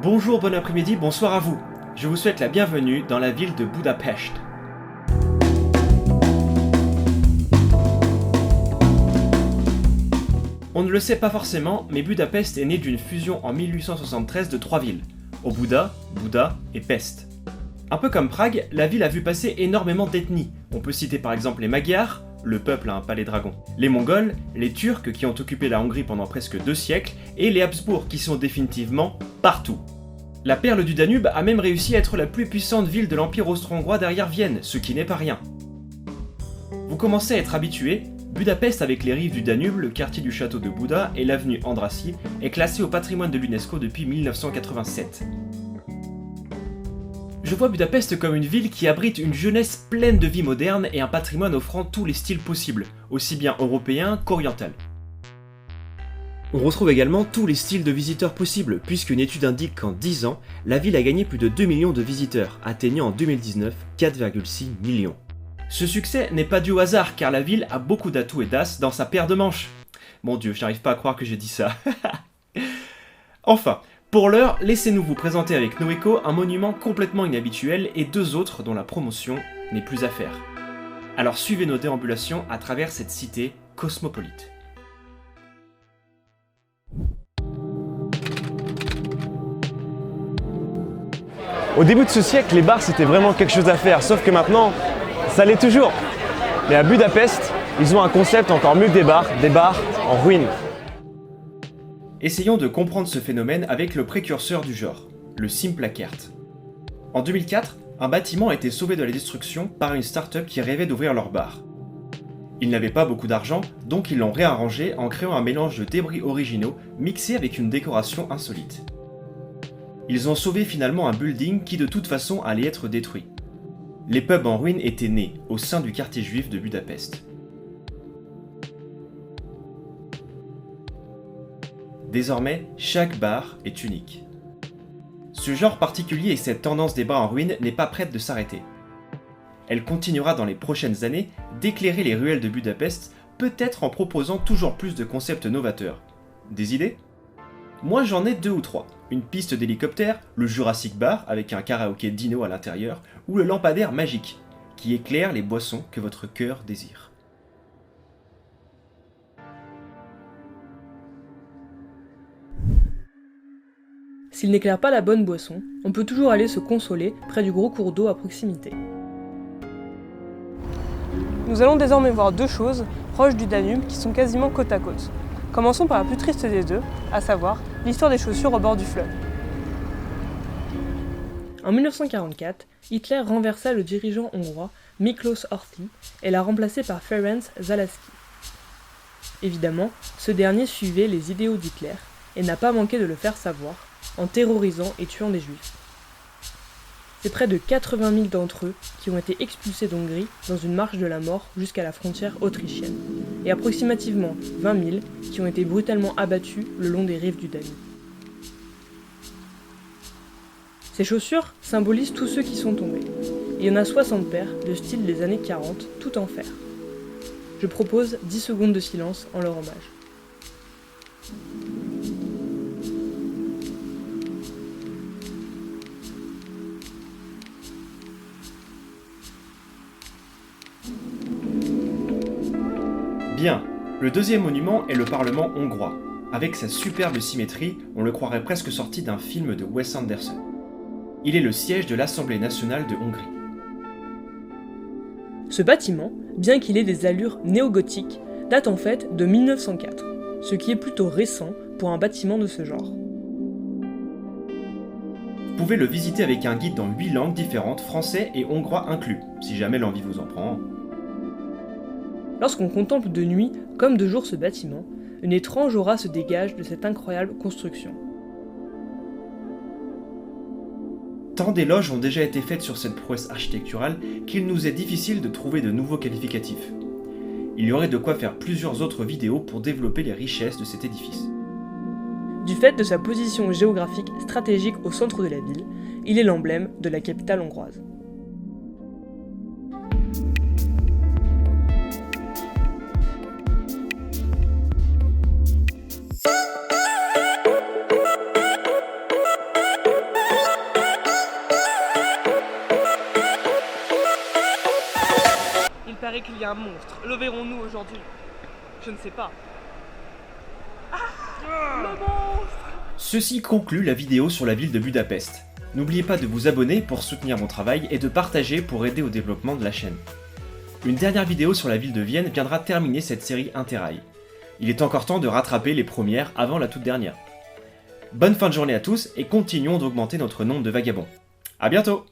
Bonjour, bon après-midi, bonsoir à vous. Je vous souhaite la bienvenue dans la ville de Budapest. On ne le sait pas forcément, mais Budapest est né d'une fusion en 1873 de trois villes, Óbuda, Buda et Pest. Un peu comme Prague, la ville a vu passer énormément d'ethnies. On peut citer par exemple les Magyars, le peuple a un palais dragon, les Mongols, les Turcs qui ont occupé la Hongrie pendant presque 2 siècles, et les Habsbourg qui sont définitivement partout. La perle du Danube a même réussi à être la plus puissante ville de l'Empire austro-hongrois derrière Vienne, ce qui n'est pas rien. Vous commencez à être habitué, Budapest avec les rives du Danube, le quartier du château de Buda et l'avenue Andrassy est classé au patrimoine de l'UNESCO depuis 1987. Je vois Budapest comme une ville qui abrite une jeunesse pleine de vie moderne et un patrimoine offrant tous les styles possibles, aussi bien européen qu'oriental. On retrouve également tous les styles de visiteurs possibles, puisqu'une étude indique qu'en 10 ans, la ville a gagné plus de 2 millions de visiteurs, atteignant en 2019 4,6 millions. Ce succès n'est pas dû au hasard, car la ville a beaucoup d'atouts et d'as dans sa paire de manches. Mon Dieu, je n'arrive pas à croire que j'ai dit ça. Enfin, pour l'heure, laissez-nous vous présenter avec Noéco un monument complètement inhabituel et 2 autres dont la promotion n'est plus à faire. Alors suivez nos déambulations à travers cette cité cosmopolite. Au début de ce siècle, les bars c'était vraiment quelque chose à faire, sauf que maintenant, ça l'est toujours. Mais à Budapest, ils ont un concept encore mieux que des bars en ruine. Essayons de comprendre ce phénomène avec le précurseur du genre, le Simplakert. En 2004, un bâtiment a été sauvé de la destruction par une start-up qui rêvait d'ouvrir leur bar. Ils n'avaient pas beaucoup d'argent, donc ils l'ont réarrangé en créant un mélange de débris originaux mixé avec une décoration insolite. Ils ont sauvé finalement un building qui de toute façon allait être détruit. Les pubs en ruine étaient nés au sein du quartier juif de Budapest. Désormais, chaque bar est unique. Ce genre particulier et cette tendance des bars en ruine n'est pas prête de s'arrêter. Elle continuera dans les prochaines années d'éclairer les ruelles de Budapest, peut-être en proposant toujours plus de concepts novateurs. Des idées ? Moi j'en ai 2 ou 3. Une piste d'hélicoptère, le Jurassic Bar avec un karaoké dino à l'intérieur, ou le lampadaire magique, qui éclaire les boissons que votre cœur désire. S'il n'éclaire pas la bonne boisson, on peut toujours aller se consoler près du gros cours d'eau à proximité. Nous allons désormais voir 2 choses proches du Danube qui sont quasiment côte à côte. Commençons par la plus triste des 2, à savoir l'histoire des chaussures au bord du fleuve. En 1944, Hitler renversa le dirigeant hongrois Miklós Horthy et l'a remplacé par Ferenc Zálaszky. Évidemment, ce dernier suivait les idéaux d'Hitler et n'a pas manqué de le faire savoir en terrorisant et tuant des juifs. C'est près de 80 000 d'entre eux qui ont été expulsés d'Hongrie dans une marche de la mort jusqu'à la frontière autrichienne, et approximativement 20 000 qui ont été brutalement abattus le long des rives du Danube. Ces chaussures symbolisent tous ceux qui sont tombés. Il y en a 60 paires de style des années 40, tout en fer. Je propose 10 secondes de silence en leur hommage. Bien, le deuxième monument est le Parlement hongrois. Avec sa superbe symétrie, on le croirait presque sorti d'un film de Wes Anderson. Il est le siège de l'Assemblée nationale de Hongrie. Ce bâtiment, bien qu'il ait des allures néo-gothiques, date en fait de 1904, ce qui est plutôt récent pour un bâtiment de ce genre. Vous pouvez le visiter avec un guide dans 8 langues différentes, français et hongrois inclus, si jamais l'envie vous en prend. Lorsqu'on contemple de nuit comme de jour ce bâtiment, une étrange aura se dégage de cette incroyable construction. Tant d'éloges ont déjà été faites sur cette prouesse architecturale qu'il nous est difficile de trouver de nouveaux qualificatifs. Il y aurait de quoi faire plusieurs autres vidéos pour développer les richesses de cet édifice. Du fait de sa position géographique stratégique au centre de la ville, il est l'emblème de la capitale hongroise. un monstre. Le verrons-nous aujourd'hui? Je ne sais pas. Le monstre! Ceci conclut la vidéo sur la ville de Budapest. N'oubliez pas de vous abonner pour soutenir mon travail et de partager pour aider au développement de la chaîne. Une dernière vidéo sur la ville de Vienne viendra terminer cette série Interrail. Il est encore temps de rattraper les premières avant la toute dernière. Bonne fin de journée à tous et continuons d'augmenter notre nombre de vagabonds. A bientôt!